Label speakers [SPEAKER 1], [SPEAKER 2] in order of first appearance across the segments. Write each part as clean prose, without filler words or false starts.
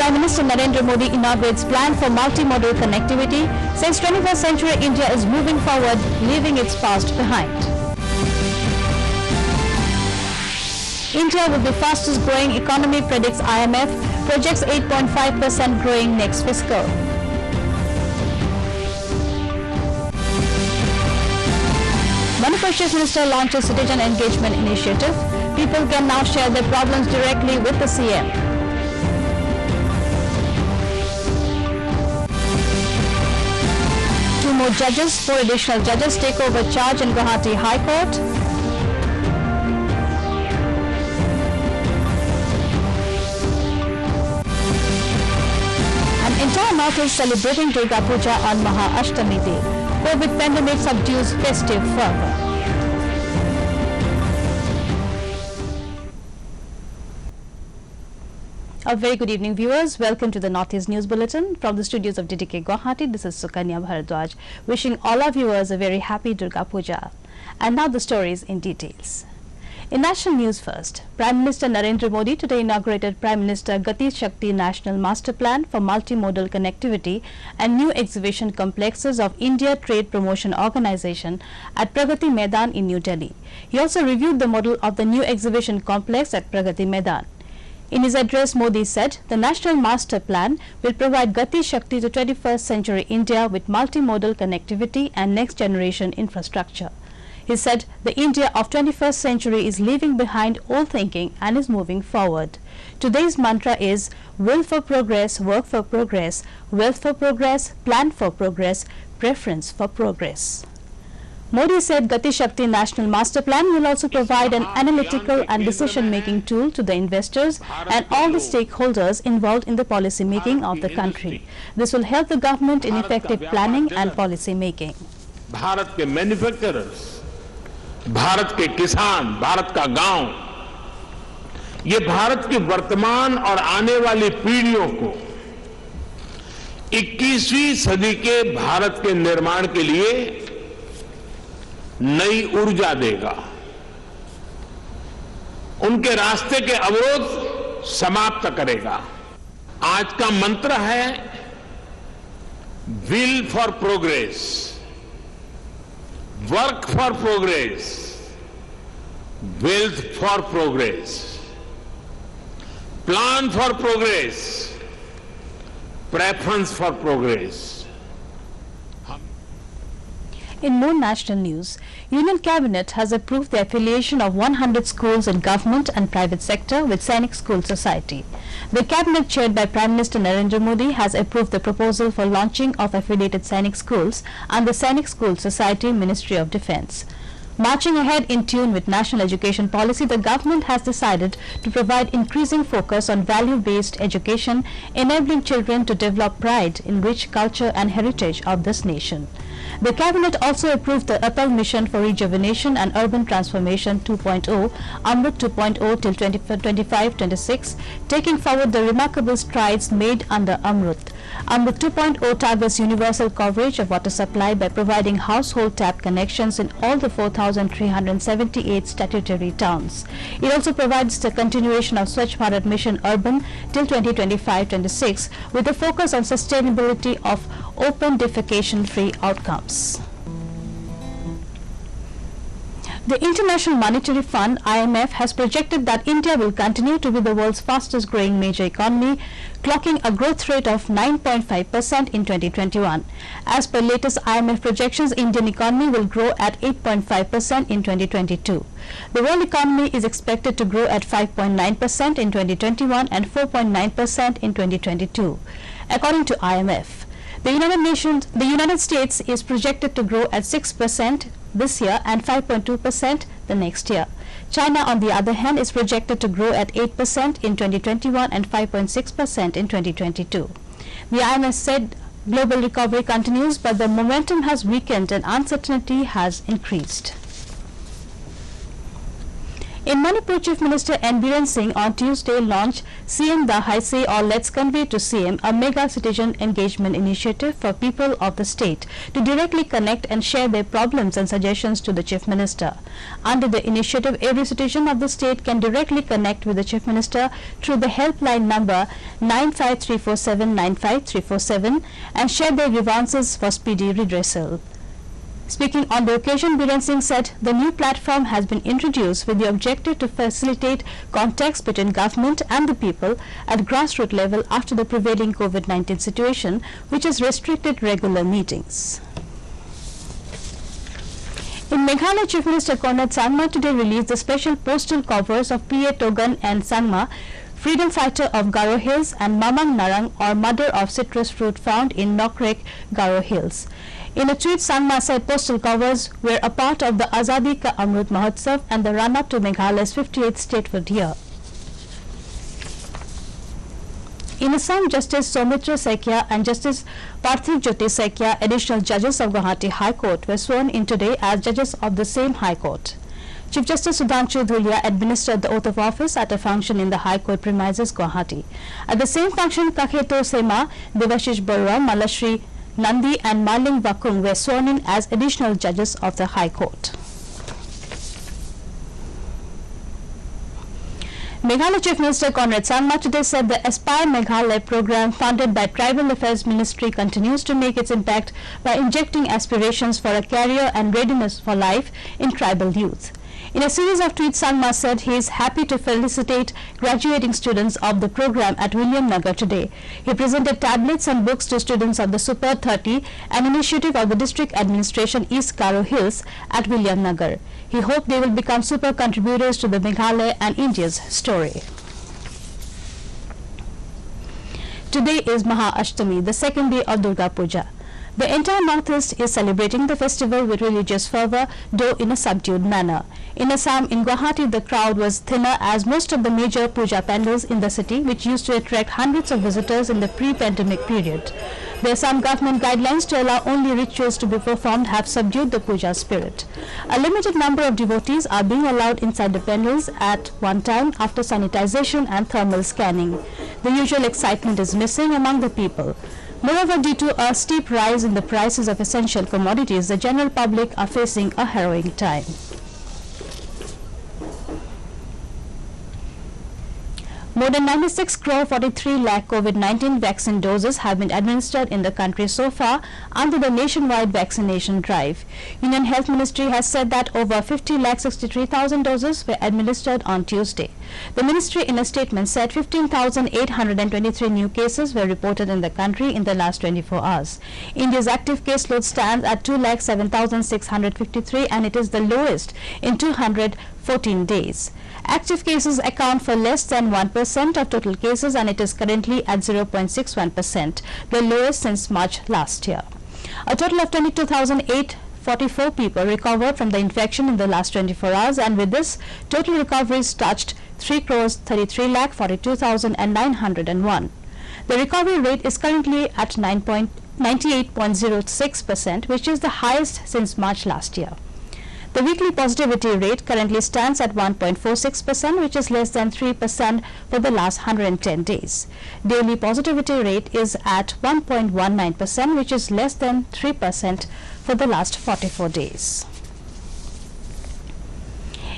[SPEAKER 1] Prime Minister Narendra Modi inaugurates plan for multimodal connectivity, says 21st century India is moving forward, leaving its past behind. India will be fastest growing economy, predicts IMF, projects 8.5% growing next fiscal. Manipur Chief Minister launches citizen engagement initiative. People can now share their problems directly with the CM. Two more judges, 4 additional judges take over charge in Guwahati High Court. An entire north is celebrating Durga Puja on Maha-Ashtami Day. COVID pandemic subdues festive fervor. A very good evening, viewers. Welcome to the Northeast News Bulletin from the studios of DDK Guwahati. This is Sukanya Bharadwaj, wishing all our viewers a very happy Durga Puja. And now the stories in details. In national news first, Prime Minister Narendra Modi today inaugurated Prime Minister Gati Shakti National Master Plan for Multimodal Connectivity and new exhibition complexes of India Trade Promotion Organization at Pragati Maidan in New Delhi. He also reviewed the model of the new exhibition complex at Pragati Maidan. In his address, Modi said the National Master Plan will provide Gati Shakti to 21st century India with multimodal connectivity and next-generation infrastructure. He said the India of 21st century is leaving behind old thinking and is moving forward. Today's mantra is will for progress, work for progress, wealth for progress, plan for progress, preference for progress. Modi said Gati Shakti National Master Plan will also provide an analytical and decision-making tool to the investors and all the stakeholders involved in the policy making of the country. This will help the government in effective planning and policy making.
[SPEAKER 2] Bharat के manufacturers, Bharat के किसान, भारत का गांव, ये भारत की वर्तमान और आने वाली पीढ़ियों को 21वीं सदी के भारत के निर्माण के लिए नई ऊर्जा देगा। उनके रास्ते के अवरोध समाप्त करेगा। आज का मंत्र है will for progress, work for progress, wealth for progress, plan for progress, preference for progress.
[SPEAKER 1] In more national news, Union Cabinet has approved the affiliation of 100 schools in government and private sector with Sainik School Society. The Cabinet, chaired by Prime Minister Narendra Modi, has approved the proposal for launching of affiliated Sainik schools and the Sainik School Society, Ministry of Defence. Marching ahead in tune with national education policy, the government has decided to provide increasing focus on value-based education, enabling children to develop pride in rich culture and heritage of this nation. The Cabinet also approved the Atal Mission for Rejuvenation and Urban Transformation 2.0, Amrit 2.0 till 25-26, taking forward the remarkable strides made under Amrit. Amrit 2.0 targets universal coverage of water supply by providing household tap connections in all the 4,378 statutory towns. It also provides the continuation of Swachh Bharat Mission Urban till 2025-26 with a focus on sustainability of open defecation-free outcomes. The International Monetary Fund (IMF) has projected that India will continue to be the world's fastest growing major economy, clocking a growth rate of 9.5% in 2021. As per latest IMF projections, Indian economy will grow at 8.5% in 2022. The world economy is expected to grow at 5.9% in 2021 and 4.9% in 2022. According to IMF, the United States is projected to grow at 6% this year and 5.2% the next year. China, on the other hand, is projected to grow at 8% in 2021 and 5.6% in 2022. The IMF said global recovery continues, but the momentum has weakened and uncertainty has increased. In Manipur, Chief Minister N. Biren Singh on Tuesday launched CM Da Haise or Let's Convey to CM, a mega citizen engagement initiative for people of the state to directly connect and share their problems and suggestions to the Chief Minister. Under the initiative, every citizen of the state can directly connect with the Chief Minister through the helpline number 95347 and share their grievances for speedy redressal. Speaking on the occasion, Biren Singh said the new platform has been introduced with the objective to facilitate contacts between government and the people at grassroots level after the prevailing COVID-19 situation, which has restricted regular meetings. In Meghalaya, Chief Minister Conrad Sangma today released the special postal covers of P.A. Togan and Sangma, freedom fighter of Garo Hills, and Mamang Narang, or mother of citrus fruit found in Nokrek, Garo Hills. In a tweet, Sangma said postal covers were a part of the Azadi Ka Amrut Mahotsav and the run-up to Meghalaya's 58th statehood year. In Assam, Justice Soumitra Saikia and Justice Parthiv Jyoti Saikia, additional judges of Guwahati High Court, were sworn in today as judges of the same High Court. Chief Justice Sudhanshu Dhulia administered the oath of office at a function in the High Court premises, Guwahati. At the same function, Kakheto Sema, Devashish Barua, Malashri Nandi and Marling Vakung were sworn in as additional judges of the High Court. Meghalaya Chief Minister Conrad Sangma today said the Aspire Meghalaya program funded by Tribal Affairs Ministry continues to make its impact by injecting aspirations for a career and readiness for life in tribal youth. In a series of tweets, Sangma said he is happy to felicitate graduating students of the program at William Nagar today. He presented tablets and books to students of the Super 30, an initiative of the District Administration East Garo Hills at William Nagar. He hoped they will become super contributors to the Meghalaya and India's story. Today is Maha Ashtami, the second day of Durga Puja. The entire Northeast is celebrating the festival with religious fervor, though in a subdued manner. In Assam, in Guwahati, the crowd was thinner as most of the major puja pandals in the city, which used to attract hundreds of visitors in the pre-pandemic period. The Assam government guidelines to allow only rituals to be performed have subdued the puja spirit. A limited number of devotees are being allowed inside the pandals at one time after sanitization and thermal scanning. The usual excitement is missing among the people. Moreover, due to a steep rise in the prices of essential commodities, the general public are facing a harrowing time. More than 96 crore 43 lakh COVID-19 vaccine doses have been administered in the country so far under the nationwide vaccination drive. Union Health Ministry has said that over 50 lakh 63,000 doses were administered on Tuesday. The ministry in a statement said 15,823 new cases were reported in the country in the last 24 hours. India's active caseload stands at 2,07,653 and it is the lowest in 214 days. Active cases account for less than 1% of total cases and it is currently at 0.61%, the lowest since March last year. A total of 22,844 people recovered from the infection in the last 24 hours, and with this, total recoveries touched 3,33,42,901. The recovery rate is currently at 98.06%, which is the highest since March last year. The weekly positivity rate currently stands at 1.46%, which is less than 3% for the last 110 days. Daily positivity rate is at 1.19%, which is less than 3% for the last 44 days.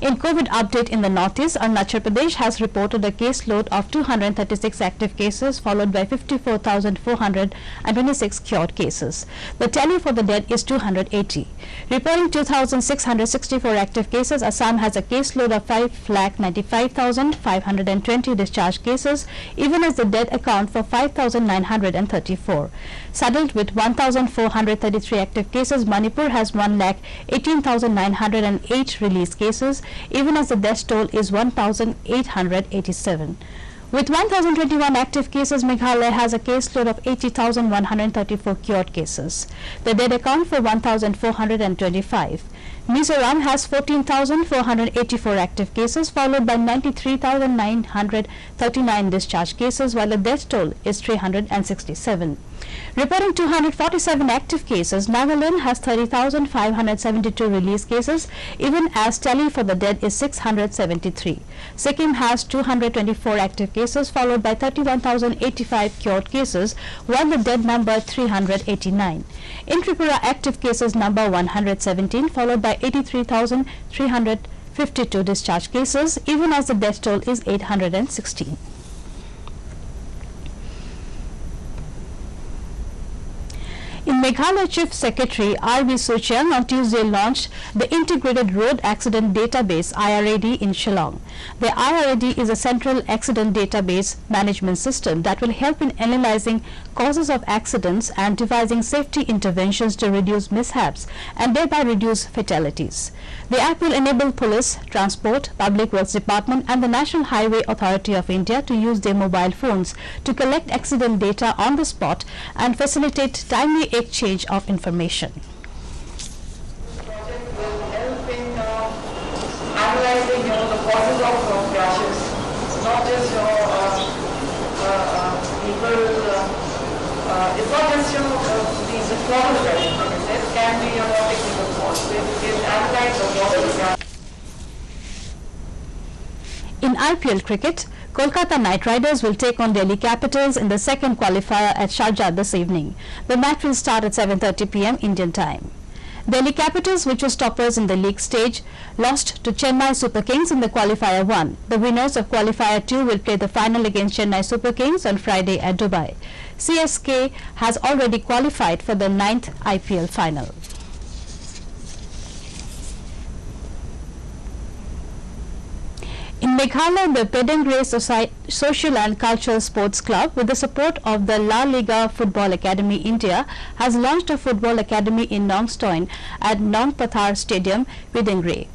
[SPEAKER 1] In COVID update in the Northeast, Arunachal Pradesh has reported a caseload of 236 active cases, followed by 54,426 cured cases. The tally for the dead is 280. Reporting 2,664 active cases, Assam has a caseload of 5,95,520 discharged cases, even as the dead account for 5,934. Saddled with 1,433 active cases, Manipur has 1,18,908 released cases, even as the death toll is 1,887. With 1,021 active cases, Meghalaya has a caseload of 80,134 cured cases. The dead account for 1,425. Mizoram has 14,484 active cases, followed by 93,939 discharged cases, while the death toll is 367. Reporting 247 active cases, Nagaland has 30,572 released cases, even as tally for the dead is 673. Sikkim has 224 active cases, followed by 31,085 cured cases, while the dead number 389. In Tripura, active cases number 117, followed by 83,352 discharged cases, even as the death toll is 816. In Meghalaya, Chief Secretary R.V. Sucheng on Tuesday launched the Integrated Road Accident Database (IRAD) in Shillong. The IRAD is a central accident database management system that will help in analyzing causes of accidents and devising safety interventions to reduce mishaps and thereby reduce fatalities. The app will enable police, transport, public works department and the National Highway Authority of India to use their mobile phones to collect accident data on the spot and facilitate timely exchange of information.
[SPEAKER 3] Project will help in analyzing, the causes of crashes. It's not just people. It's not just these problem crashes. Like I said, can be technical faults. It analyze the causes of crash.
[SPEAKER 1] In IPL cricket, Kolkata Knight Riders will take on Delhi Capitals in the second qualifier at Sharjah this evening. The match will start at 7:30 p.m. Indian time. Delhi Capitals, which was toppers in the league stage, lost to Chennai Super Kings in the qualifier 1. The winners of qualifier 2 will play the final against Chennai Super Kings on Friday at Dubai. CSK has already qualified for the 9th IPL final. In Meghalaya, the Pedangray Social and Cultural Sports Club, with the support of the La Liga Football Academy India, has launched a football academy in Nongstoin at Nong Pathar Stadium, Pedangray.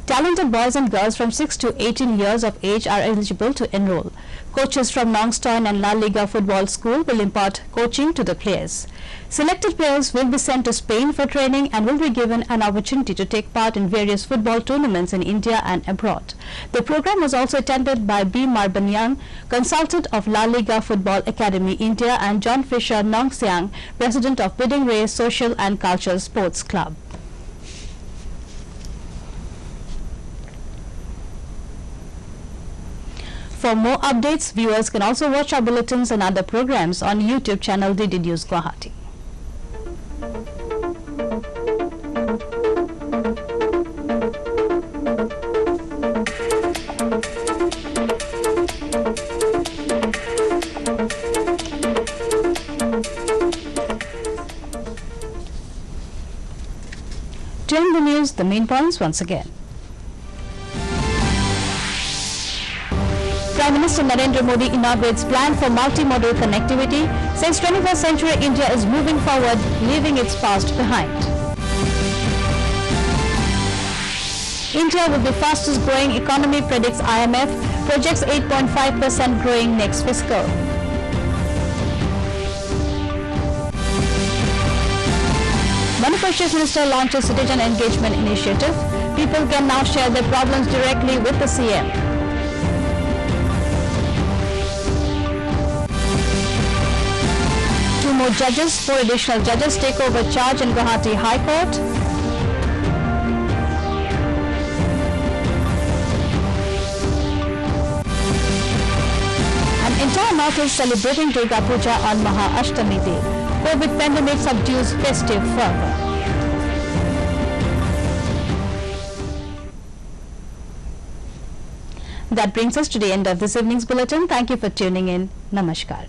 [SPEAKER 1] Talented boys and girls from 6 to 18 years of age are eligible to enroll. Coaches from Nongstoin and La Liga Football School will impart coaching to the players. Selected players will be sent to Spain for training and will be given an opportunity to take part in various football tournaments in India and abroad. The program was also attended by B. Marbanyan, consultant of La Liga Football Academy India, and John Fisher Nongsiang, president of Pedangray Social and Cultural Sports Club. For more updates, viewers can also watch our bulletins and other programs on YouTube channel DD News Guwahati. To end the news, the main points once again. Prime Minister Narendra Modi inaugurates plan for multimodal connectivity, says 21st century India is moving forward, leaving its past behind. India will be fastest growing economy, predicts IMF, projects 8.5% growing next fiscal. Manipur Chief Minister launches Citizen Engagement Initiative. People can now share their problems directly with the CM. More judges, 4 additional judges take over charge in Guwahati High Court. An entire north is celebrating Durga Puja on Maha Ashtami Day. COVID pandemic subdues festive fervor. That brings us to the end of this evening's bulletin. Thank you for tuning in. Namaskar.